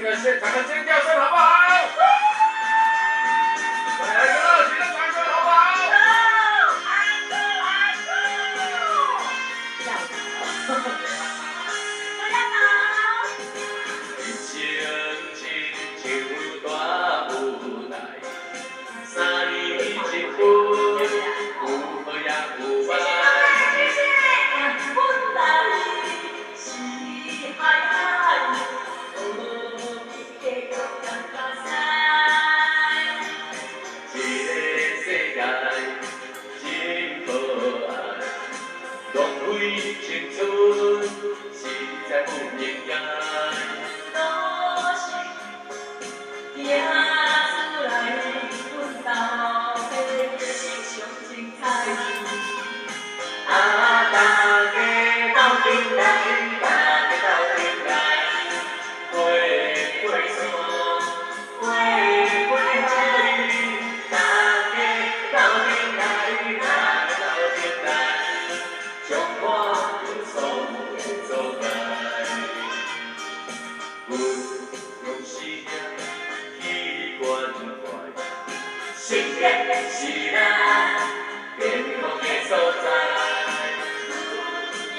个现场的尖叫声好不好？再来一个热情的掌声好不好？青春实在不应该，都是行出来，阮斗的是上精彩。啊，大家斗阵来，大家斗阵来，过过山，过过海，大家斗阵来，大家斗阵来，将我。信念是咱健康的所在，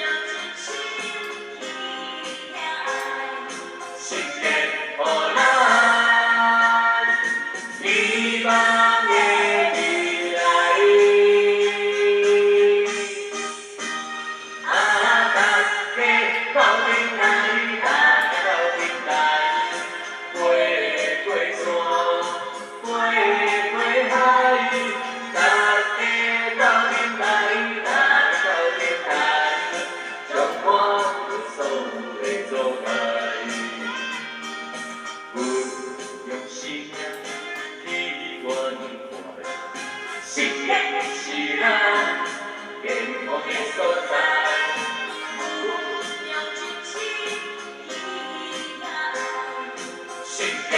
让真心去爱，信念予咱希望的未来。啊，大家斗阵来，大家斗阵来，过过山，过。信念是咱健康的所在，用真心去爱，信念。